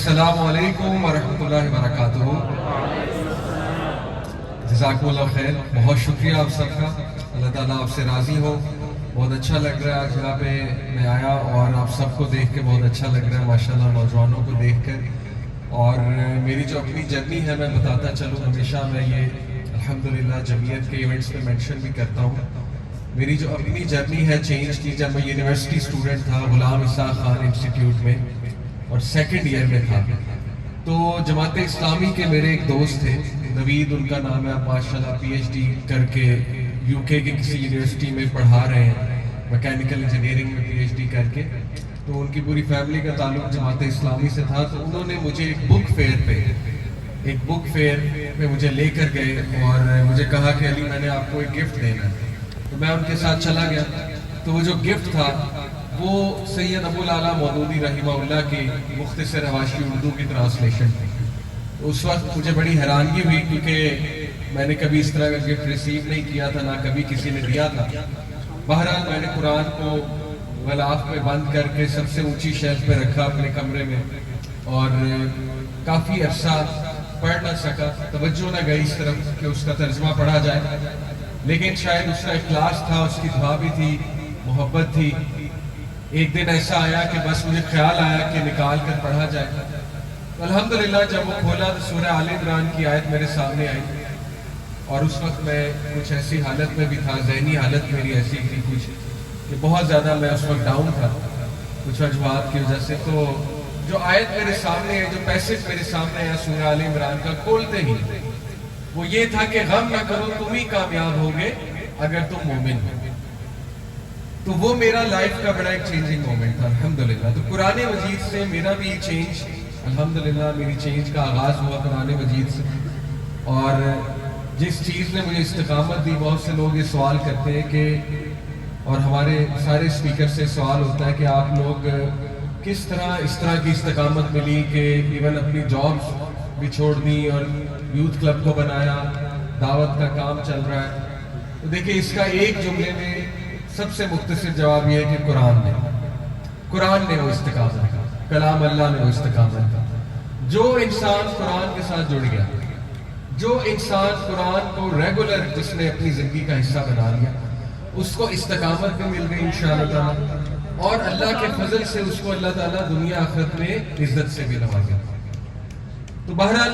السلام علیکم ورحمۃ اللہ وبرکاتہ۔ جزاکم اللہ خیر، بہت شکریہ آپ سب کا، اللہ تعالیٰ آپ سے راضی ہو۔ بہت اچھا لگ رہا ہے آج یہاں پہ میں آیا اور آپ سب کو دیکھ کے بہت اچھا لگ رہا ہے ماشاءاللہ، نوجوانوں کو دیکھ کر۔ اور میری جو اپنی جرنی ہے میں بتاتا چلوں، ہمیشہ میں یہ الحمدللہ جمعیت کے ایونٹس پہ مینشن بھی کرتا ہوں۔ میری جو اپنی جرنی ہے چینج کی، جب میں یونیورسٹی اسٹوڈنٹ تھا غلام اسحاق خان انسٹیٹیوٹ میں اور سیکنڈ ایئر میں تھا، تو جماعت اسلامی کے میرے ایک دوست تھے، نوید ان کا نام ہے، ماشاءاللہ پی ایچ ڈی کر کے یو کے کی کسی یونیورسٹی میں پڑھا رہے ہیں، میکینیکل انجینئرنگ میں پی ایچ ڈی کر کے۔ تو ان کی پوری فیملی کا تعلق جماعت اسلامی سے تھا، تو انہوں نے مجھے ایک بک فیئر پہ مجھے لے کر گئے اور مجھے کہا کہ علی میں نے آپ کو ایک گفٹ دینا ہے۔ تو میں ان کے ساتھ چلا گیا، تو وہ جو گفٹ تھا وہ سید ابو العلا مودودی رحمہ اللہ کی مختصر حواشی اردو کی ٹرانسلیشن تھی۔ اس وقت مجھے بڑی حیرانگی ہوئی کیونکہ میں نے کبھی اس طرح کا گفٹ ریسیو نہیں کیا تھا، نہ کبھی کسی نے دیا تھا۔ بہرحال میں نے قرآن کو غلاف میں بند کر کے سب سے اونچی شیلف پہ رکھا اپنے کمرے میں، اور کافی عرصہ پڑھ نہ سکا، توجہ نہ گئی اس طرف کہ اس کا ترجمہ پڑھا جائے، لیکن شاید اس کا اخلاص تھا، اس کی دعا بھی تھی، محبت تھی۔ ایک دن ایسا آیا کہ بس مجھے خیال آیا کہ نکال کر پڑھا جائے۔ الحمدللہ جب وہ کھولا تو سورہ آل عمران کی آیت میرے سامنے آئی، اور اس وقت میں کچھ ایسی حالت میں بھی تھا، ذہنی حالت میری ایسی تھی کچھ کہ بہت زیادہ میں اس وقت ڈاؤن تھا کچھ وجوہات کی وجہ سے۔ تو جو آیت میرے سامنے ہے، جو پیسج میرے سامنے ہے سورہ آل عمران کا، کھولتے ہی وہ یہ تھا کہ غم نہ کرو تم ہی کامیاب ہوگے اگر تم مومن ہو۔ تو وہ میرا لائف کا بڑا ایک چینجنگ مومنٹ تھا الحمدللہ۔ تو قرآن مجید سے میرا بھی چینج الحمدللہ، میری چینج کا آغاز ہوا قرآن مجید سے۔ اور جس چیز نے مجھے استقامت دی، بہت سے لوگ یہ سوال کرتے ہیں کہ، اور ہمارے سارے اسپیکر سے سوال ہوتا ہے کہ آپ لوگ کس طرح اس طرح کی استقامت ملی کہ ایون اپنی جابس بھی چھوڑ دی اور یوتھ کلب کو بنایا، دعوت کا کام چل رہا ہے۔ تو دیکھیں اس کا ایک جملے میں سب سے مختصر جواب یہ ہے کہ قرآن نے وہ استقامت کا، کلام اللہ نے وہ استقامت کا۔ جو انسان قرآن کے ساتھ جڑ گیا، جو انسان قرآن کو ریگولر جس نے اپنی زندگی کا حصہ بنا لیا، اس کو استقامت بھی مل گئی انشاءاللہ تعالیٰ، اور اللہ کے فضل سے اس کو اللہ تعالیٰ دنیا آخرت میں عزت سے بھی نوازے۔ تو بہرحال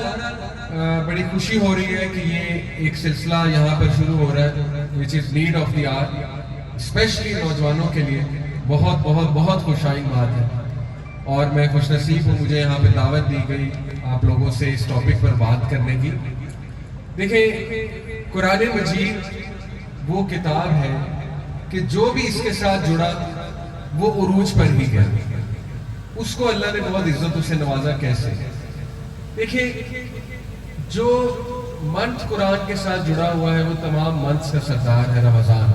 بڑی خوشی ہو رہی ہے کہ یہ ایک سلسلہ یہاں پر شروع ہو رہا ہے which is need of the hour، especially نوجوانوں کے لیے بہت بہت بہت خوش آئند بات ہے، اور میں خوش نصیب ہوں مجھے یہاں پہ دعوت دی گئی آپ لوگوں سے اس ٹاپک پر بات کرنے کی۔ دیکھیں قرآن مجید وہ کتاب ہے کہ جو بھی اس کے ساتھ جڑا وہ عروج پر ہی گیا، اس کو اللہ نے بہت عزتوں سے نوازا۔ کیسے؟ دیکھیں جو منتھ قرآن کے ساتھ جڑا ہوا ہے وہ تمام منتھس کا سردار ہے رمضان۔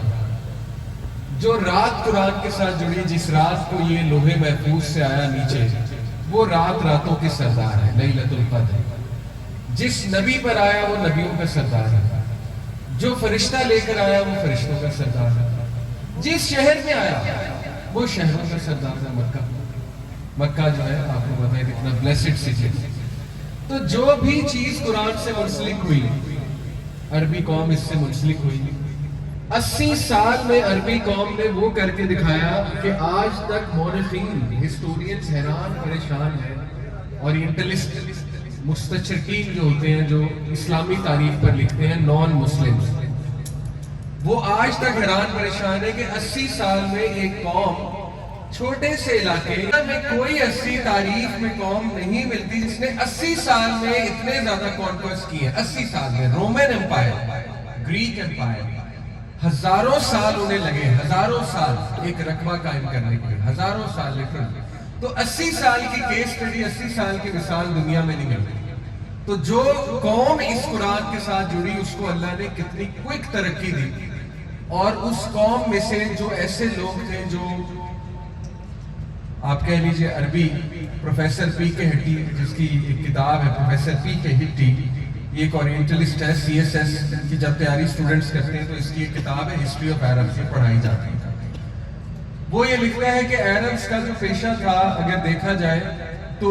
جو رات قرآن کے ساتھ جڑی، جس رات کو یہ لوح محفوظ سے آیا نیچے، وہ راتوں کی سردار ہے، لیلۃ القدر۔ جس نبی پر آیا وہ نبیوں کا سردار ہے، جو فرشتہ لے کر آیا وہ فرشتوں کا سردار ہے، جس شہر میں آیا وہ شہروں کا سردار ہے، مکہ جو ہے آپ کو پتہ ہے کتنا بلیسڈ سٹی۔ تو جو بھی چیز قرآن سے منسلک ہوئی، عربی قوم اس سے منسلک ہوئی، 80 سال میں عربی قوم نے وہ کر کے دکھایا کہ آج تک مورخین، ہسٹورینز حیران پریشان ہیں، اورینٹلسٹ، مستشرقین جو ہوتے ہیں جو اسلامی تاریخ پر لکھتے ہیں، نان مسلمز، وہ آج تک حیران پریشان ہے کہ 80 سال میں ایک قوم، چھوٹے سے علاقے میں کوئی ایسی تاریخ میں قوم نہیں ملتی جس نے 80 سال میں اتنے زیادہ کانکویسٹ کی ہے۔ 80 سال میں رومن امپائر، گریک امپائر، ہزاروں سال انہیں لگے، ہزاروں سال ایک رقبہ قائم کرنے کے لیے، ہزاروں سال لٹرلی۔ تو 80 سال کی کیس اسٹڈی، 80 سال کی مثال دنیا میں نہیں ملتی۔ تو جو قوم اس قرآن کے ساتھ جڑی اس کو اللہ نے کتنی کوئک ترقی دی، اور اس قوم میں سے جو ایسے لوگ تھے جو آپ کہہ لیجئے عربی، پروفیسر پی کے ہٹی جس کی ایک کتاب ہے پروفیسر پی کے ہٹی، یہ ایک اورینٹلسٹ ہے، سی ایس ایس کی جب تیاری اسٹوڈنٹس کرتے ہیں تو اس کی ایک کتاب ہے ہسٹری آف عرب میں پڑھائی جاتی ہے۔ وہ یہ لکھتا ہے کہ عربز کا جو پیشہ تھا اگر دیکھا جائے تو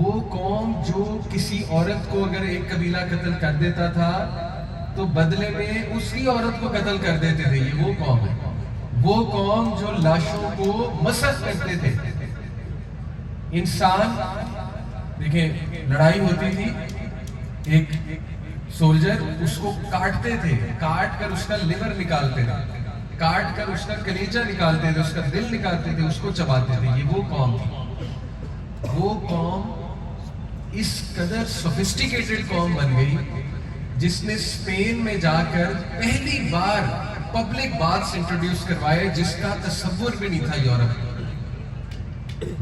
وہ قوم جو کسی عورت کو اگر ایک قبیلہ قتل کر دیتا تھا تو بدلے میں اس کی عورت کو قتل کر دیتے تھے. یہ وہ قوم ہے, وہ قوم جو لاشوں کو مسخ کرتے تھے. انسان دیکھیں, لڑائی ہوتی تھی, ایک سولجر اس کو کاٹتے تھے, کاٹ کر اس کا لیور نکالتے تھے, کاٹ کر اس کا کلیجہ نکالتے تھے, اس کا دل نکالتے تھے, اس کو چباتے تھے. یہ وہ قوم تھی. وہ قوم اس قدر سوفسٹیکیٹڈ قوم بن گئی جس نے اسپین میں جا کر پہلی بار پبلک باتھ انٹروڈیوس کروائے, جس کا تصور بھی نہیں تھا یورپ.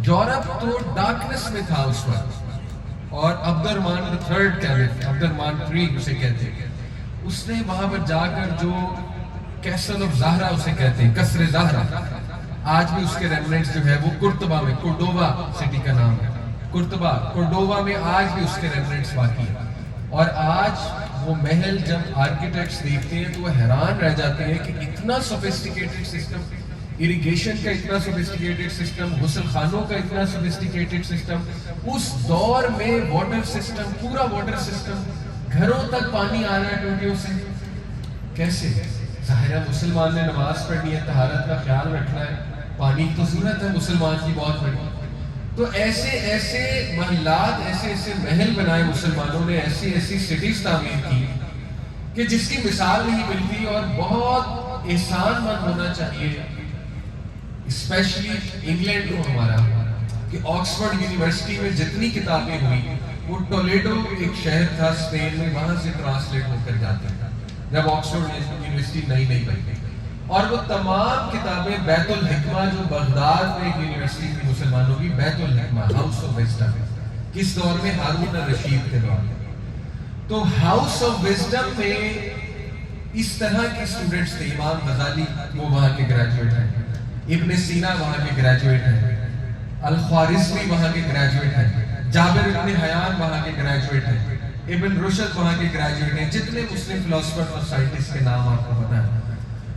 یورپ تو ڈارکنس میں تھا اس وقت, اور عبد الرحمن III کیلف, عبد الرحمن III اسے کہتے ہیں, اس نے وہاں پر جا کر جو کیسل آف زہرا اسے کہتے ہیں, قصر زہرا, آج بھی اس کے ریمننٹس جو ہے وہ کورڈوبا میں, کورڈوبا سٹی کا نام ہے, کورڈوبا میں آج بھی اس کے ریمننٹس باقی ہیں. اور آج وہ محل جب آرکیٹیکٹس دیکھتے ہیں تو وہ حیران رہ جاتے ہیں کہ اتنا سوفسٹیکیٹڈ سسٹم, اریگیشن کا اتنا سوفسٹیکیٹڈ سسٹم, غسل خانوں کا اتنا سوفسٹیکیٹڈ سسٹم, اس دور میں واٹر سسٹم, پورا واٹر سسٹم, گھروں تک پانی آ رہا ہے ٹوٹیوں سے. کیسے؟ ظاہر ہے مسلمان نے نماز پڑھنی ہے, طہارت کا خیال رکھنا ہے, پانی کی تو ضرورت ہے مسلمان کی بہت بڑی. تو ایسے ایسے محلات, ایسے ایسے محل بنائے مسلمانوں نے, ایسی ایسی سٹیز تعمیر کی کہ جس کی مثال نہیں ملتی. اور بہت احسان مند ہونا چاہیے اسپیشلی انگلینڈ کو ہمارا, کہ آکسفورڈ یونیورسٹی میں جتنی کتابیں ہوئی وہ ٹولیڈو ایک شہر تھا اسپین میں, وہاں سے ٹرانسلیٹ ہو کر جاتے ہیں جب آکسفورڈ یونیورسٹی نئی بنی. اور وہ تمام کتابیں بیت الحکمہ جو بغداد میں ایک یونیورسٹی تھی مسلمانوں کی, بیت الحکمہ, ہاؤس آف وزڈم, کس دور میں؟ ہارون الرشید کے دور میں. تو ہاؤس آف وزڈم میں اس طرح کے اسٹوڈنٹس تھے. امام غزالی وہ وہاں کے گریجویٹ ہیں, ابن سینا وہاں کے گریجویٹ ہیں, الخوارزمی وہاں کے گریجویٹ ہیں, جابر ابن حیان وہاں کے گریجویٹ ہیں, ابن رشد وہاں کے گریجویٹ ہیں, جتنے مسلم فلاسفر اور سائنٹسٹ کے نام آپ کو پتہ ہے.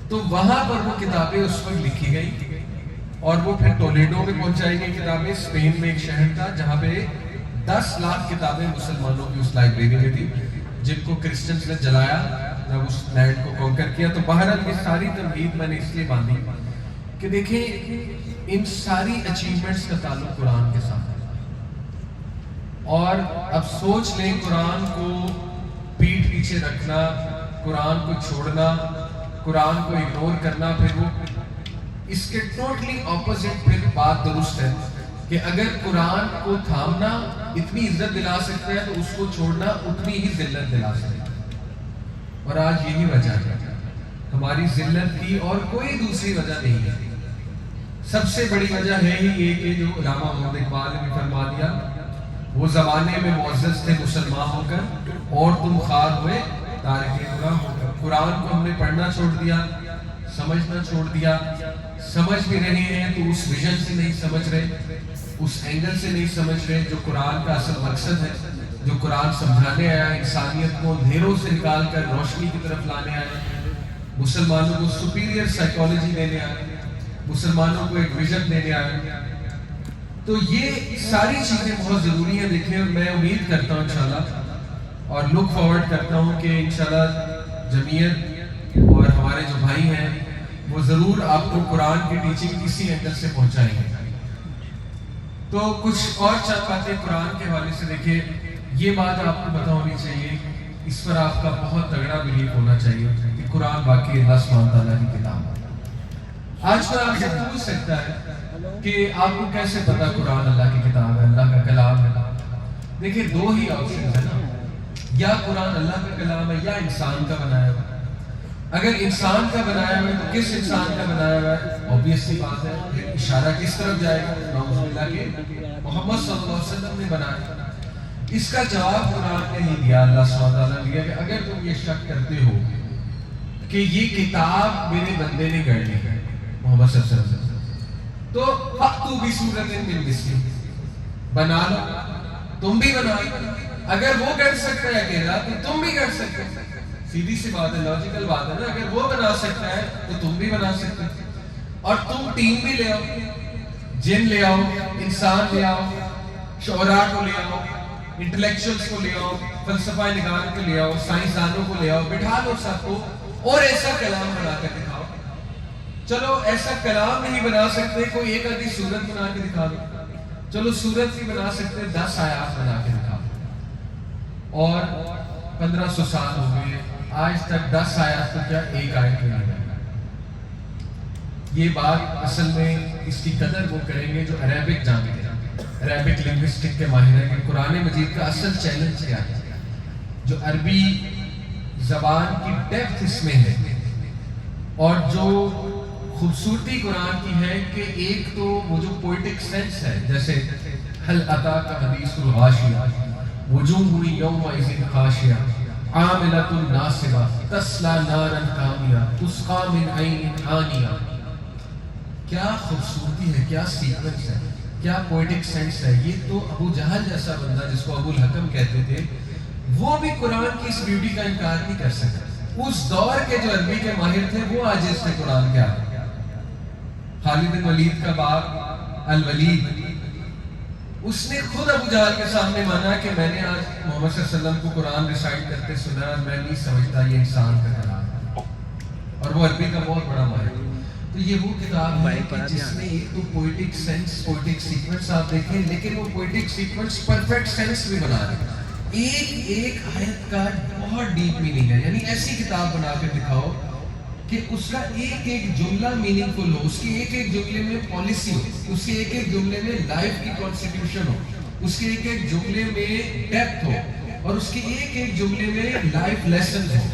تو وہاں پر وہ کتابیں اس وقت لکھی گئی اور وہ پھر ٹولیڈو میں پہنچائی گئی کتابیں. اسپین میں ایک شہر تھا جہاں پہ 10 لاکھ کتابیں مسلمانوں کی اس لائبریری میں تھی, جن کو کرسچنز نے جلایا جب اس لینڈ کو کانکر کیا. تو بہرحال یہ ساری تمہید میں نے اس لیے باندھی کہ دیکھیں ان ساری اچیومنٹس کا تعلق قرآن کے ساتھ ہے. اور اب سوچ لیں, قرآن کو پیٹھ پیچھے رکھنا, قرآن کو چھوڑنا, قرآن کو اگنور کرنا, پھر وہ اس کے ٹوٹلی اپوزٹ پھر بات درست ہے کہ اگر قرآن کو تھامنا اتنی عزت دلا سکتا ہے تو اس کو چھوڑنا اتنی ہی ذلت دلا سکتا ہے. اور آج یہی وجہ ہے ہماری ذلت کی, اور کوئی دوسری وجہ نہیں ہے. سب سے بڑی وجہ ہے ہی یہ کہ جو علامہ محمد اقبال نے فرما دیا, وہ زمانے میں معزز تھے مسلمان ہو کر, اور تم خوار ہوئے تارک گناہ ہو کر. قرآن کو ہم نے پڑھنا چھوڑ دیا, سمجھنا چھوڑ دیا, سمجھ بھی رہے ہیں تو اس ویژن سے نہیں سمجھ رہے, اس اینگل سے نہیں سمجھ رہے جو قرآن کا اصل مقصد ہے, جو قرآن سمجھانے آیا, انسانیت کو اندھیروں سے نکال کر روشنی کی طرف لانے آیا, مسلمانوں کو سپیریئر سائیکالوجی دینے آیا, مسلمانوں کو ایک ویژن دینے آیا. تو یہ ساری چیزیں بہت ضروری ہیں. دیکھیں, اور میں امید کرتا ہوں انشاءاللہ اور لک فارورڈ کرتا ہوں کہ انشاءاللہ جمعیت اور ہمارے جو بھائی ہیں وہ ضرور آپ کو قرآن کی ٹیچنگ کسی اینگل سے پہنچائیں گے. تو کچھ اور چند باتیں قرآن کے حوالے سے دیکھیں. یہ بات آپ کو پتہ ہونی چاہیے, اس پر آپ کا بہت تگڑا بلیف ہونا چاہیے کہ قرآن واقعی اللہ سبحانہ تعالیٰ کی کتاب ہے. آج کل آپ سے پوچھ سکتا ہے کہ آپ کو کیسے پتا قرآن اللہ کی کتاب ہے, اللہ کا کلام ہے. دیکھیں, 2 ہی آپشنز ہیں نا, یا قرآن اللہ کا کلام ہے یا انسان کا بنایا ہوا. اگر انسان کا بنایا ہوا ہے تو کس انسان کا بنایا ہوا ہے؟ obvious سی بات ہے, پھر اشارہ کس طرف جائے گا؟ نعوذ باللہ کہ محمد صلی اللہ علیہ وسلم نے بنایا. اس کا جواب قرآن نے ہی دیا, اللہ سبحانہ تعالیٰ نے دیا کہ اگر تم یہ شک کرتے ہو کہ یہ کتاب میرے بندے نے گڑھ لی ہے محمد صلی اللہ علیہ وسلم, تو فَأْتُوا بِسُورَةٍ مِّن مِثْلِهِ, بنا لو, تم بھی بنا لو. اگر وہ کر سکتا ہے اکیلا تو تم بھی کر سکتے ہیں. سیدھی سی بات ہے, لاجیکل بات ہے نا. اگر وہ بنا سکتا ہے تو تم بھی بنا سکتے ہیں. اور تم ٹیم بھی لے آؤ, جن لے آؤ, انسان لے آؤ, شعراء کو لے آؤ، انٹلیکچوئلس کو لے آؤ، فلسفہ نگار کو لے آؤ، سائنسدانوں کو لے آؤ، بٹھا لو سب کو اور ایسا کلام بنا کر دکھاؤ. چلو ایسا کلام نہیں بنا سکتے، کوئی ایک آدھی سورت بنا کے دکھا دو. چلو سورت نہیں بنا سکتے، 10 آیات بنا کے دکھا دو. اور 1500 سال ہو گئے، آج تک 10 آیات تو کیا ایک آیت نہیں ہے. یہ بات اصل میں اس کی قدر وہ کریں گے جو عربک جانتے ہیں، عربک لنگوسٹک کے ماہر ہیں. قرآن مجید کا اصل چیلنج کیا ہے؟ جو عربی زبان کی ڈیپتھ اس میں ہے اور جو خوبصورتی قرآن کی ہے کہ ایک تو وہ جو پوئٹک سینس ہے، جیسے حل عطا کا حدیث الغاشیہ وجوہ یومئذ خاشعہ عاملۃ ناصبہ تصلی نارا حامیہ تسقی من عین آنیہ. کیا خوبصورتی ہے، کیا سیکوینس ہے، کیا پوئٹک سینس ہے. یہ تو ابو جہل جیسا بندہ جس کو ابو الحکم کہتے تھے، وہ بھی قرآن کی اس بیوٹی کا انکار نہیں کر سکتا. اس دور کے جو عربی کے ماہر تھے وہ عاجز تھے قرآن کے آگے. خالد بن ولید کا باپ الولید، اس نے خود ابو جہل کے سامنے مانا کہ میں نے آج محمد صلی اللہ علیہ وسلم کو قرآن ریسائٹ کرتے سنا، میں نہیں سمجھتا یہ انسان کا کلام ہے. اور وہ عربی کا بہت بڑا ماہر. تو یہ وہ کتاب ہے کہ جس میں ایک تو پوئٹک سینس، پوئٹک سیکوینس آپ دیکھیں، لیکن وہ پوئٹک سیکوینس پرفیکٹ سینس بھی بنا رہے ہیں. ایک ایک آیت کا بہت ڈیپ میننگ ہے. یعنی ایسی کتاب بنا کر دکھاؤ کہ اس کا ایک ایک جملہ میننگ فل ہو، اس کی ایک ایک جملے میں پالیسی ہو، اس کے ایک ایک جملے میں لائف کی کانسٹیٹیوشن ہو، اس کے ایک ایک جملے میں ڈیپتھ ہو، اور اس کے ایک ایک جملے میں لائف لیسن ہو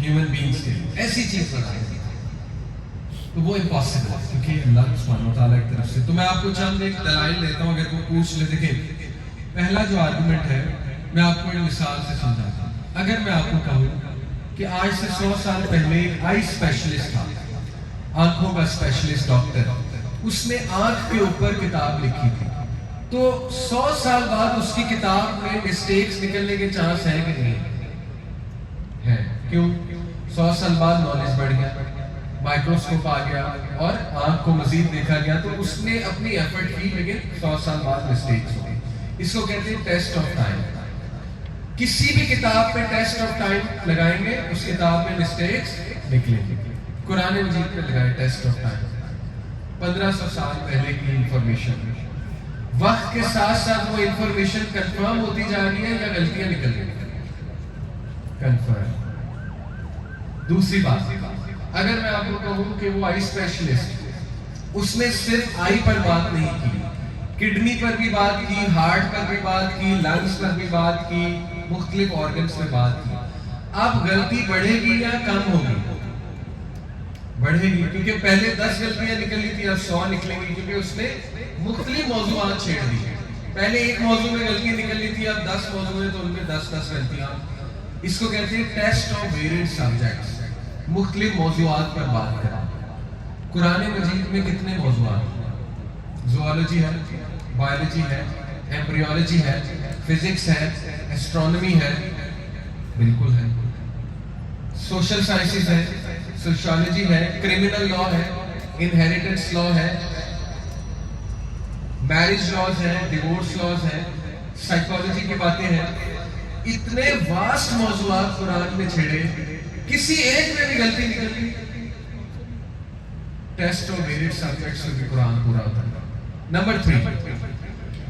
ہیومن بینگز کے لیے. ایسی چیز بنائیں تو وہ امپاسبل ہے، کیونکہ اللہ سبحانہ وتعالیٰ کی طرف سے. تو میں آپ کو چند ایک دلائل دیتا ہوں، اگر کوئی پوچھ لے. دیکھیں، پہلا جو آرگومنٹ ہے میں آپ کو ایک مثال سے سمجھاتا ہوں. اگر میں آپ کو کہوں کہ آج سے 100 سال پہلے آئی اسپیشلسٹ تھا، آنکھوں کا اسپیشلسٹ ڈاکٹر، اس نے آنکھ کے اوپر کتاب لکھی تھی، تو 100 سال بعد اس کی کتاب میں مسٹیکس نکلنے کے چانس ہے کہ نہیں ہے؟ کیوں؟ 100 سال بعد نالج بڑھ گیا، مائکروسکوپ آ گیا اور آنکھ کو مزید دیکھا گیا، تو اس نے اپنی ایفرٹ کی، لیکن 100 سال بعد مسٹیکس ہو گئی. اس کو کہتے ہیں ٹیسٹ آف ٹائم. کسی بھی کتاب میں ٹیسٹ آف ٹائم لگائیں گے، اس کتاب میں مسٹیکس نکلیں گے. قرآن مجید میں لگائے ٹیسٹ آف ٹائم. 1500 سال پہلے کی انفارمیشن، وقت کے ساتھ ساتھ وہ انفارمیشن کنفرم ہوتی جا رہی ہے یا غلطیاں نکل رہی ہیں؟ کنفرم. دوسری بات، اگر میں آپ کو کہوں کہ وہ آئی اسپیشلسٹ، اس نے صرف آئی پر بات نہیں کی، کڈنی پر بھی بات کی، ہارٹ پر بھی بات کی، لنگز پر بھی بات کی، مختلف آرگنز میں بات کی. اب غلطی بڑھے گی یا کم ہوگی؟ بڑھے گی، کیونکہ پہلے 10 غلطیاں نکلی تھی، اب 100 نکلیں گی، کیونکہ اس نے مختلف موضوعات چھیڑ دی. پہلے ایک موضوع میں غلطی نکلی تھی، اب 10 موضوع ہیں تو ان میں 10 غلطیاں. اس کو کہتے ہیں ٹیسٹ آف ویریڈ سبجیکٹس، مختلف موضوعات پر بات کرنا. قرآن مجید میں کتنے موضوعات؟ زوالوجی ہے، بایولوجی ہے، ایمبریولوجی ہے، فزکس ہے، ایسٹرونومی ہے، بالکل ہے، سوشل سائنسز ہے، سوشیالوجی ہے، کرمنل لا ہے، انہیریٹنس لا ہے، میرج لاز ہے، ڈیورس لاز ہے، سائیکالوجی کی باتیں ہیں. اتنے واسٹ موضوعات قرآن میں چھیڑے، کسی ایک میں بھی غلطی نکل گئی. ٹیسٹ اور ویریڈ سبجیکٹس سے بھی قرآن پورا ہوتا ہے. نمبر 3،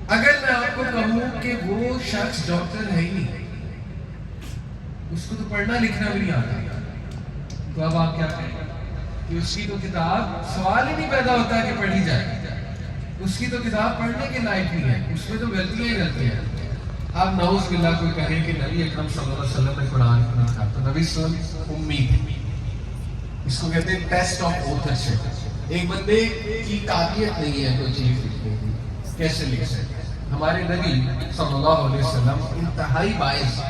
اگر میں آپ کو کہوں کہ وہ شخص ڈاکٹر ہے ہی نہیں، اس کو تو پڑھنا لکھنا بھی نہیں آتا، تو اب آپ کیا کہیں کہ اس کی تو کتاب، سوال ہی نہیں پیدا ہوتا کہ پڑھی جائے، اس کی تو کتاب پڑھنے کے لائق نہیں ہے، اس میں تو غلطیاں ہی غلطیاں ہیں. اب نعوذ باللہ کوئی کہے کہ نبی اکرم صلی اللہ علیہ وسلم نے قرآن نہیں کہا، تو نبی صلی اللہ علیہ وسلم امی تھے. اس کو کہتے ہیں ٹیسٹ آف اوتھرشپ. ایک بندے کی قابلیت نہیں ہے کوئی چیز لکھنے کی، کیسے لکھ سکتے؟ ہمارے نبی صلی اللہ علیہ وسلم انتہائی باعث،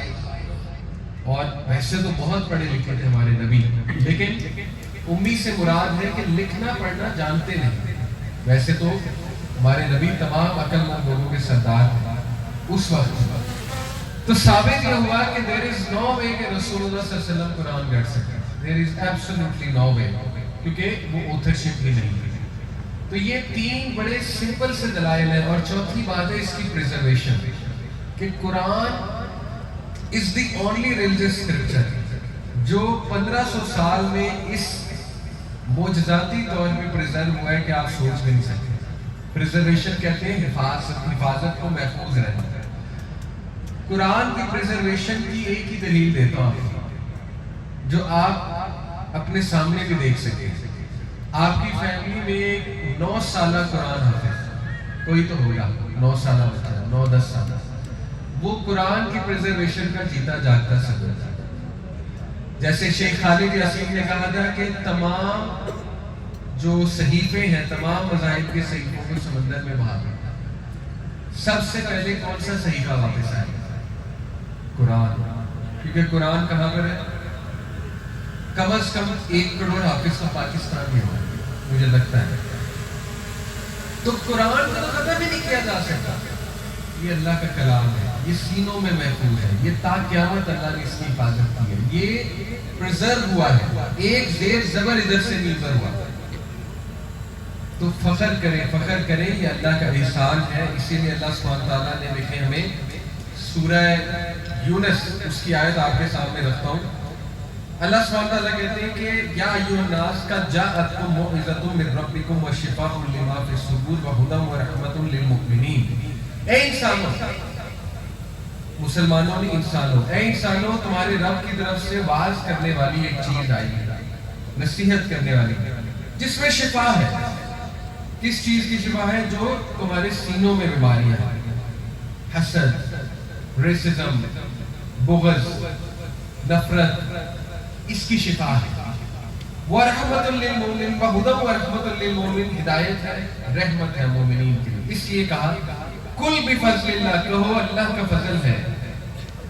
اور ویسے تو بہت پڑھے لکھے تھے ہمارے نبی، لیکن امی سے مراد ہے کہ لکھنا پڑھنا جانتے نہیں. ویسے تو ہمارے نبی تمام عقل مند لوگوں کے سردار تھے اس وقت. تو ثابت یہ ہوا کہ there is no way کہ رسول اللہ صلی اللہ علیہ وسلم قرآن گھڑ سکتے. there is absolutely no way، کیونکہ وہ اوتھرشپ ہی نہیں ہے. تو یہ تین بڑے سمپل سے دلائل ہیں. اور چوتھی بات ہے اس کی پریزرویشن، کہ قرآن از دی اونلی ریلیجس اسکرپچر جو 1500 سال میں اس معجزاتی طور پہ پریزرو ہوا ہے کہ آپ سوچ بھی نہیں سکتے. پریزرویشن کہتے ہیں حفاظت کو محفوظ رہنا. قرآن کی پریزرویشن کی ایک ہی دلیل دیتا ہوں جو آپ اپنے سامنے بھی دیکھ سکیں. آپ کی فیملی میں 9 سالہ قرآن حافظ کوئی تو ہوگا، 9 سالہ بچہ، 9-10 سالہ، وہ قرآن کی پریزرویشن کا جیتا جاگتا سبب ہے. جیسے شیخ خالد یاسین نے کہا تھا کہ تمام جو صحیفے ہیں، تمام مذاہب کے صحیفوں کو سمندر میں بہا دیا، سب سے پہلے کون سا صحیفہ واپس آئے؟ قرآن. کیونکہ قرآن کہاں پر ہے؟ کم از کم 1 کروڑ حافظ کا پاکستان میں ہوا، مجھے لگتا ہے. تو قرآن کو تو ختم ہی نہیں کیا جا سکتا. یہ اللہ کا کلام ہے، یہ سینوں میں محفوظ ہے، یہ تا قیامت اللہ نے اس کی حفاظت کی ہے. یہ پریزرو ہوا ہے، ایک زیر زبر ادھر سے نہیں ادھر ہوا. تو فخر کریں، یہ اللہ کا احسان ہے. اسی لیے اللہ سبحانہ تعالیٰ نے دیکھیں ہمیں سورہ یونس، اس کی آیت آپ کے سامنے رکھتا ہوں. اللہ سبحانہ تعالیٰ کہتے ہیں کہ یا ایھا الناس قد جاءتکم موعظۃ من ربکم وشفاء لما فی الصدور وہدی ورحمۃ للمؤمنین. اے انسانوں، مسلمانوں نے اے انسانوں، تمہارے رب کی طرف سے واعظ کرنے والی ایک چیز آئی ہے، نصیحت کرنے والی، جس میں شفا ہے. کس چیز کی شفا ہے؟ جو تمہارے سینوں میں بیماریاں ہیں، حسد، ریسزم، بغض، نفرت، اس کی شفا ہے. وَرَحْمَةٌ لِّلْمُؤْمِنِينَ وَهُدًى وَرَحْمَةٌ لِّلْمُؤْمِنِينَ، ہدایت ہے، رحمت ہے مومنین کے لیے. اس لیے کہا کل بفضل اللہ، کہو اللہ کا فضل ہے،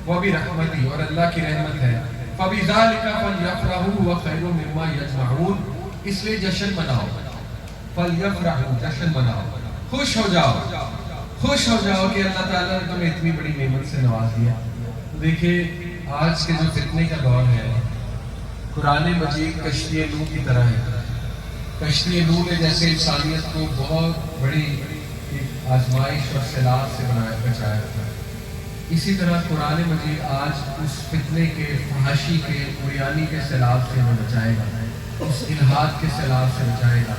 وبرحمتہ، اور اللہ کی رحمت ہے. فَبِذَلِكَ فَلْيَفْرَحُوا هُوَ خَيْرٌ مِّمَّا يَجْمَعُونَ، اس لیے جشن مناؤ. فَلْيَفْرَحُوا، جشن مناؤ، خوش ہو جاؤ کہ اللہ تعالیٰ نے تمہیں اتنی بڑی نعمت سے نواز دیا. دیکھیے آج کے جو فتنے کا دور ہے، قرآن مجید کشتی نوح کی طرح ہے. کشتی نوح نے جیسے انسانیت کو بہت بڑی آزمائش اور سیلاب سے بچایا تھا، اسی طرح قرآن مجید آج اس فتنے کے، فحاشی کے، عریانی کے سیلاب سے ہمیں بچائے گا، اس الحاد کے سیلاب سے بچائے گا.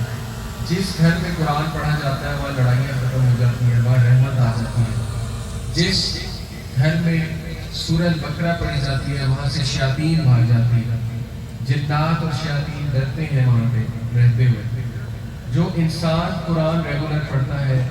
جس گھر میں قرآن پڑھا جاتا ہے وہاں لڑائیاں ختم ہو جاتی ہیں، وہاں رحمت آ جاتی ہے. جس گھر میں سورہ البقرہ پڑھی جاتی ہے وہاں سے شیاطین بھاگ جاتی ہیں، جنات اور شیاطین ڈرتے ہیں وہاں پہ رہتے ہوئے. جو انسان قرآن ریگولر پڑھتا ہے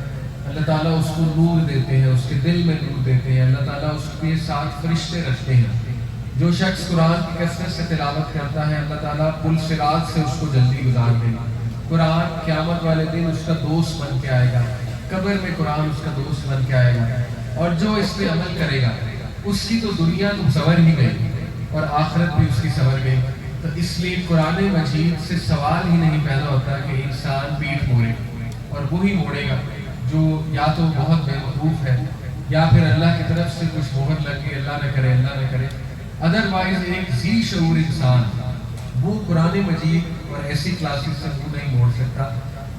اللہ تعالیٰ اس کو نور دیتے ہیں، اس کے دل میں نور دیتے ہیں. اللہ تعالیٰ اس کے ساتھ فرشتے رکھتے ہیں. جو شخص قرآن کی کثرت سے تلاوت کرتا ہے اللہ تعالیٰ پل صراط سے اس کو جلدی گزار دے گا. قرآن قیامت والے دن اس کا دوست بن کے آئے گا، قبر میں قرآن اس کا دوست بن کے آئے گا. اور جو اس پہ عمل کرے گا اس کی تو دنیا تو سنور ہی گئی اور آخرت بھی اس کی سنور گئی. تو اس لیے قرآن مجید سے سوال ہی نہیں پیدا ہوتا کہ انسان پیٹھ موڑے، اور وہی موڑے گا جو یا تو بہت بیوقوف ہے یا پھر اللہ کی طرف سے کچھ مہر لگ گئی، اللہ نہ کرے. ادروائز ایک ذی شعور انسان وہ قرآن مجید اور ایسی کلاسز سے وہ نہیں موڑ سکتا.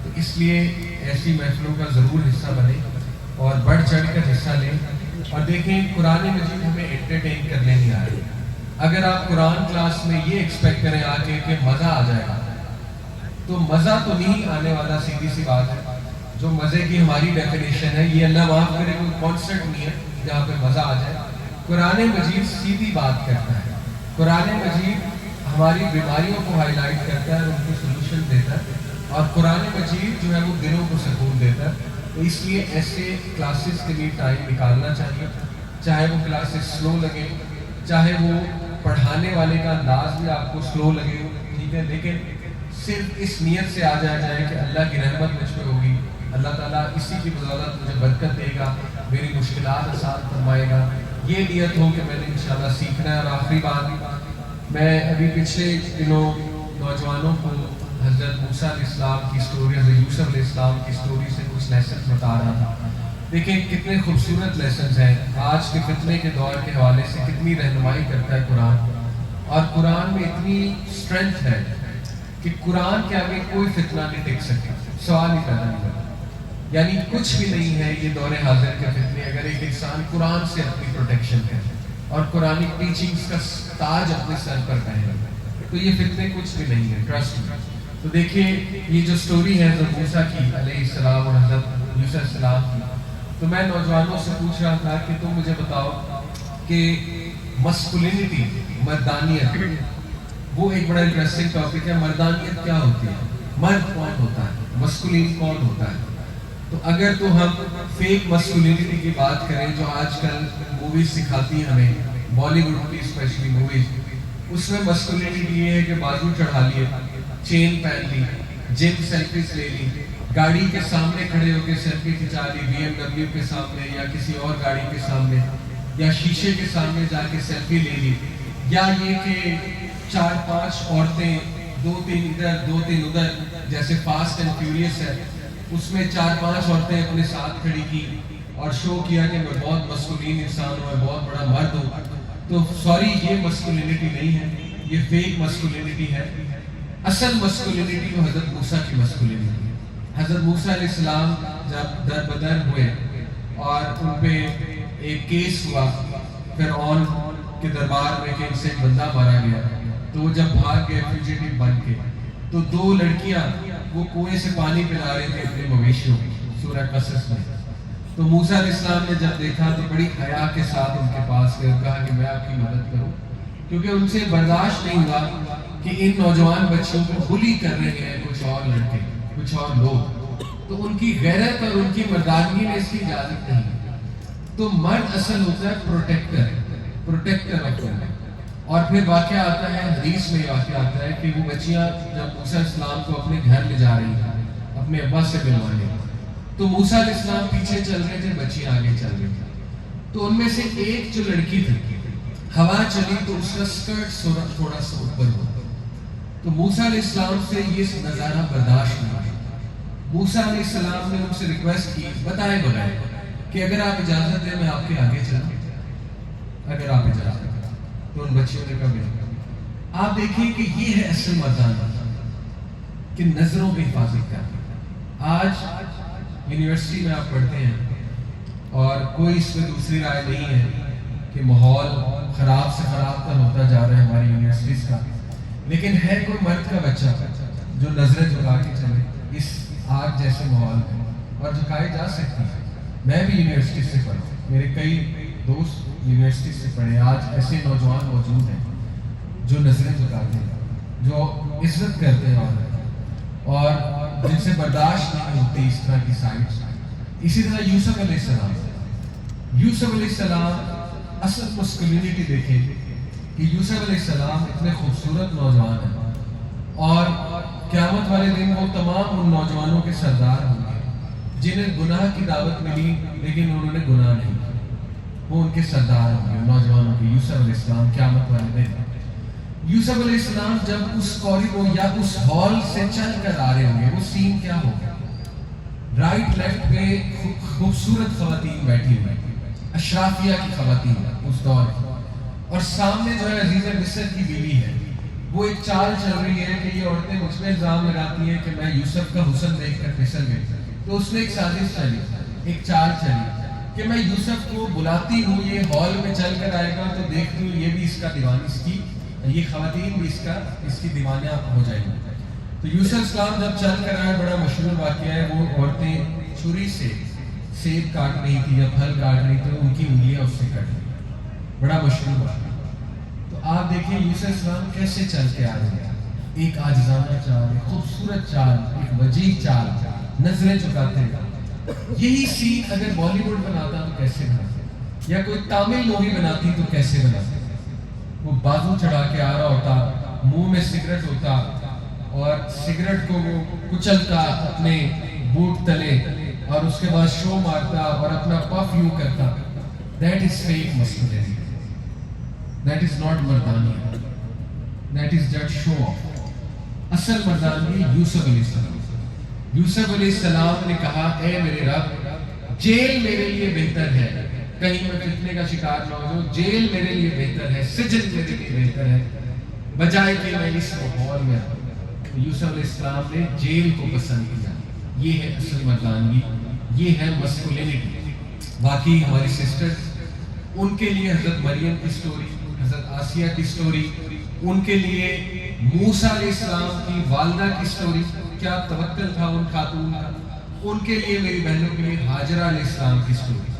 تو اس لیے ایسی محفلوں کا ضرور حصہ بنے اور بڑھ چڑھ کر حصہ لیں. اور دیکھیں قرآن مجید ہمیں انٹرٹین کرنے نہیں آ رہی. اگر آپ قرآن کلاس میں یہ ایکسپیکٹ کریں آگے کہ مزہ آ جائے گا تو مزہ تو نہیں آنے والا. سیدھی سی بات ہے، جو مزے کی ہماری ڈیفینیشن ہے یہ اللہ معاف کرے کوئی کانسرٹ نہیں ہے جہاں پہ مزہ آ جائے. قرآن مجید سیدھی بات کرتا ہے. قرآن مجید ہماری بیماریوں کو ہائی لائٹ کرتا ہے اور ان کو سلوشن دیتا ہے. اور قرآن مجید جو ہے وہ دلوں کو سکون دیتا ہے. تو اس لیے ایسے کلاسز کے لیے ٹائم نکالنا چاہیے، چاہے وہ کلاسز سلو لگے، چاہے وہ پڑھانے والے کا انداز بھی آپ کو سلو لگے، ٹھیک ہے، لیکن صرف اس نیت سے آ جائے کہ اللہ کی رحمت مجھ پہ ہوگی، اللہ تعالیٰ اسی کی بدولت مجھے برکت دے گا، میری مشکلات آسان فرمائے گا. یہ نیت ہو کہ میں نے انشاءاللہ سیکھنا ہے. اور آخری بات، میں ابھی پچھلے دنوں نوجوانوں کو حضرت موسیٰ علیہ السلام کی سٹوری، حضرت یوسف علیہ السلام کی سٹوری سے کچھ لیسنز بتا رہا تھا. دیکھیں کتنے خوبصورت لیسنز ہیں. آج کے فتنے کے دور کے حوالے سے کتنی رہنمائی کرتا ہے قرآن. اور قرآن میں اتنی اسٹرینتھ ہے کہ قرآن کے آگے کوئی فتنہ نہیں ٹک سکے. سوال ہی پیدا نہیں کرتا. یعنی کچھ بھی نہیں ہے یہ دور حاضر کے فتنے اگر ایک انسان قرآن سے اپنی پروٹیکشن کرے اور قرآنک ٹیچنگز کا تاج اپنے سر پر پہنے تو یہ فتنے کچھ بھی نہیں ہے. Trust me. تو دیکھیے یہ جو سٹوری ہے حضرت موسیٰ کی علیہ السلام اور حضرت یوسف علیہ السلام کی, تو میں نوجوانوں سے پوچھ رہا تھا کہ تم مجھے بتاؤ کہ مسکولینٹی, مردانیت, وہ ایک بڑا انٹرسٹنگ ٹاپک ہے. مردانیت کیا ہوتی ہے؟ مرد کون ہوتا ہے؟ مسکولین کون ہوتا ہے؟ تو اگر تو ہم فیک مسکولینٹی کی بات کریں جو آج کل موویز سکھاتی ہیں ہمیں, بالی ووڈ کی اسپیشلی موویز, اس میں مسکولینٹی یہ ہے کہ بازو چڑھا لیے, چین پہن لی, جم سیلفیز لے لی, گاڑی کے سامنے کھڑے ہو کے سیلفی کھچا لی, BMW کے سامنے یا کسی اور گاڑی کے سامنے, یا شیشے کے سامنے جا کے سیلفی لے لی, یا یہ کہ 4-5 عورتیں 2-3 ادھر 2-3 ادھر, جیسے فاسٹ اینڈ فیوریس ہے اس میں 4-5 عورتیں اپنے ساتھ کھڑی کی اور شو کیا کہ میں بہت مسکولین انسان ہوں, میں بہت بڑا مرد ہوں. تو سوری, یہ مسکولینٹی نہیں ہے, یہ فیک مسکولینٹی ہے. اصل مسکولینٹی تو حضرت موسیٰ کی مسکولینٹی ہے. حضرت موسیٰ علیہ السلام جب در بدر ہوئے اور ان پہ ایک کیس ہوا فرعون کے دربار میں کہ ان سے ایک بندہ مارا گیا, تو وہ جب بھاگ گئے فیوجیٹو بن کے, تو 2 لڑکیاں وہ کنویں سے پانی پلا رہے تھے اپنے مویشیوں کو, سورہ قصص میں. تو موسیٰ علیہ السلام نے جب دیکھا تو بڑی حیا کے ساتھ ان کے پاس گئے, کہا کہ میں آپ کی مدد کروں, کیونکہ ان سے برداشت نہیں ہوا کہ ان نوجوان بچوں کو بلی کر رہے ہیں کچھ اور لڑکے, کچھ اور لوگ. تو ان کی غیرت اور ان کی مردانگی میں اس کی اجازت نہیں. تو مرد اصل ہوتا ہے پروٹیکٹر, پروٹیکٹر آف وومن. اور پھر واقعہ آتا ہے, حدیث میں واقعہ آتا ہے کہ وہ بچیاں جب موسیٰ علیہ السلام کو اپنے گھر لے جا رہی تھیں اپنے ابا سے ملوانے, تو موسیٰ علیہ السلام پیچھے چل رہے تھے, بچیاں آگے چل رہی تھیں. تو ان میں سے ایک جو لڑکی تھی, ہوا چلی تو اس کا سکرٹ تھوڑا سا اوپر ہوا, تو موسیٰ علیہ السلام سے یہ نظارہ برداشت نہیں ہوا. موسیٰ علیہ السلام نے ان سے ریکویسٹ کی بتائے بغیر کہ اگر آپ اجازت دیں میں آپ کے آگے چلوں, اگر آپ اجازت دیں. تو ان بچیوں نے کہا بالکل. آپ دیکھیں کہ یہ ہے اصل مردانہ کہ نظروں کی حفاظت کرنا. آج یونیورسٹی میں آپ پڑھتے ہیں اور کوئی اس میں دوسری رائے نہیں ہے کہ ماحول خراب سے خراب تر ہوتا جا رہا ہے ہماری یونیورسٹیز کا, لیکن ہے کوئی مرد کا بچہ جو نظریں جھکا کے چلے اس آگ جیسے ماحول میں, اور جھکائی جا سکتی ہے. میں بھی یونیورسٹی سے پڑھا, میرے کئی دوست یونیورسٹی سے پڑھے. آج ایسے نوجوان موجود ہیں جو نظریں جھکاتے ہیں, جو عزت کرتے ہیں اور جن سے برداشت نہیں ہوتی اس طرح کی سائٹس. اسی طرح یوسف علیہ السلام, یوسف علیہ السلام اصل مسکولینٹی دیکھیں کہ یوسف علیہ السلام اتنے خوبصورت نوجوان ہیں اور قیامت والے دن وہ تمام ان نوجوانوں کے سردار ہوں گے جنہیں گناہ کی دعوت ملی لیکن انہوں نے گناہ نہیں کیا, وہ ان کے سردار ہوں گے نوجوانوں کے. یوسف علیہ السلام قیامت والے دن, یوسف علیہ السلام جب اس کوریڈور یا اس ہال سے چل کر آ رہے ہوں گے, وہ سین کیا ہوگا؟ رائٹ لیفٹ پہ خوبصورت خواتین بیٹھی ہوئی, اشرافیہ کی خواتین اس دور کی, اور سامنے جو ہے عزیز مصر کی بیوی ہے. وہ ایک چال چل رہی ہے کہ یہ عورتیں مجھ پہ الزام لگاتی ہیں کہ میں یوسف کا حسن دیکھ کر پھسل گئی. تو اس نے ایک سازش چلی, ایک چال چلی کہ میں یوسف کو بلاتی ہوں, یہ ہال میں چل کر آئے گا تو دیکھتی ہوں یہ بھی اس کا دیوانہ, اس کی یہ خواتین بھی اس کی دیوانہ ہو جائیں گی. تو یوسف اسلام جب چل کر آئے, بڑا مشہور واقعہ ہے, وہ عورتیں چھری سے سیب کاٹ رہی تھی یا پھل کاٹ رہی تھی, ان کی انگلیاں اس سے کٹ رہی, بڑا مشہور واقعہ. تو آپ دیکھیں یوسف اسلام کیسے چل کے آ رہے ہیں, ایک عاجزانہ چال, ایک خوبصورت چال, ایک وجیح چال, نظریں چکاتے ہیں. یہی سین اگر بالی ووڈ بناتا تو کیسے بناتا, یا کوئی تامل مووی بناتی تو کیسے بناتا. وہ بازو چڑھا کے آ رہا ہوتا, منہ میں سگریٹ ہوتا اور سگریٹ کو وہ کچلتا اپنے بوٹ تلے اور اس کے بعد شو مارتا اور اپنا پف یوں کرتا. That is fake masculinity. That is not Mardaani. That is just show off. اصل مردانی یوسف علیہ السلام. یوسف علیہ السلام نے کہا اے میرے رب, جیل میرے لیے بہتر ہے, کہیں میں فتنے کا شکار نہ ہو جاؤں, جیل میرے لیے بہتر ہے, سجن میرے لیے بہتر ہے, بجائے کہ میں اس ماحول میں رہوں. یوسف علیہ السلام نے جیل کو پسند کیا. یہ ہے اصل مردانگی، یہ ہے مسکولینٹی۔ باقی ہماری سسٹرز، ان کے لیے حضرت مریم کی سٹوری، حضرت آسیہ کی سٹوری، ان کے لیے موسیٰ علیہ السلام کی والدہ کی سٹوری، کیا توکل تھا ان خاتون کا، ان کے لیے میری بہنوں کے لیے ہاجرہ علیہ السلام کی سٹوری۔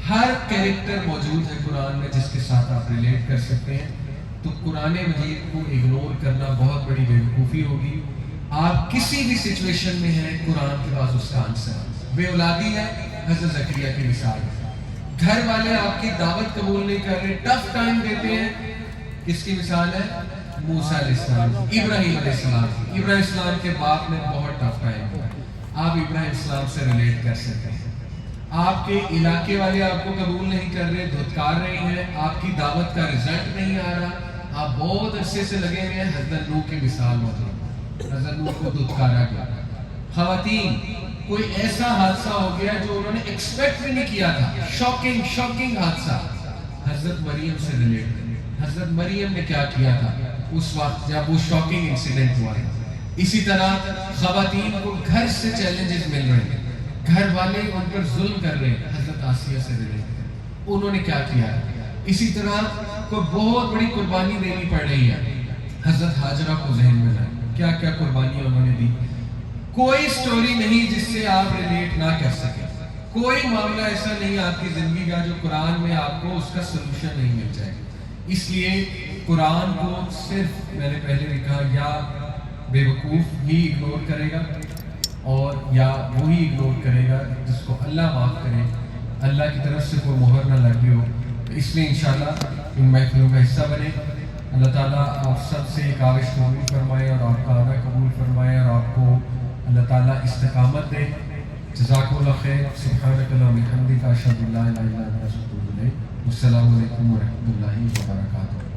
ہر کریکٹر موجود ہے قرآن میں جس کے ساتھ آپ ریلیٹ کر سکتے ہیں۔ تو قرآن مجید کو اگنور کرنا بہت بڑی بیوقوفی ہوگی۔ آپ کسی بھی سچویشن میں ہیں، قرآن کے پاس اس کا آنسر ہے۔ بے اولادی ہے، حضرت زکریا کی مثال ہے۔ گھر والے آپ کی دعوت قبول نہیں کر رہے، ٹف ٹائم دیتے ہیں، کس کی مثال ہے؟ موسیٰ علیہ السلام، ابراہیم علیہ السلام۔ ابراہیم السلام کے باپ نے بہت ٹف ٹائم دیا۔ آپ ابراہیم السلام سے ریلیٹ کر سکتے ہیں۔ آپ کے علاقے والے آپ کو قبول نہیں کر رہے، دھتکار رہے ہیں، آپ کی دعوت کا رزلٹ نہیں آ رہا، آپ بہت عرصے سے لگے ہوئے ہیں، حضرت نوح کی مثال موجود۔ حضرت نوح کو دھتکارا گیا۔ خواتین، کوئی ایسا حادثہ ہو گیا جو انہوں نے ایکسپیکٹ بھی نہیں کیا تھا، شاکنگ حادثہ، حضرت مریم سے ریلیٹ کریں۔ حضرت مریم نے کیا کیا تھا اس وقت جب وہ شاکنگ انسیڈنٹ ہوا ہے۔ اسی طرح خواتین کو گھر سے چیلنجز مل رہے ہیں، گھر والے ان پر ظلم کر رہے ہیں، حضرت آسیہ سے ریلیٹ کریں، انہوں نے کیا کیا ہے۔ اسی طرح کوئی بہت بڑی قربانی دینی پڑ رہی ہے، حضرت ہاجرہ کو ذہن میں لائیں، کیا کیا قربانیاں انہوں نے دی۔ کوئی سٹوری نہیں جس سے آپ ریلیٹ نہ کر سکیں، کوئی معاملہ ایسا نہیں آپ کی زندگی کا جو قرآن میں آپ کو اس کا سلوشن نہیں مل جائے گا۔ اس لیے قرآن کو صرف، میں نے پہلے بھی کہا، یا بے وقوف ہی اگنور کرے گا اور یا وہی اگنور کرے گا جس کو اللہ معاف کرے، اللہ کی طرف سے کوئی مہر نہ لگی ہو۔ تو اس لیے انشاءاللہ ان محفلوں کا حصہ بنے۔ اللہ تعالیٰ آپ سب سے ایک کاوش قبول فرمائے اور آپ کا آنا قبول فرمائے اور آپ کو اللہ تعالیٰ استقامت دے۔ جزاکم اللہ خیر۔ سبحانک اللہم و بحمدک، اشہد ان لا الہ الا انت، استغفرک و اتوب الیک۔ السلام علیکم ورحمۃ اللہ وبرکاتہ۔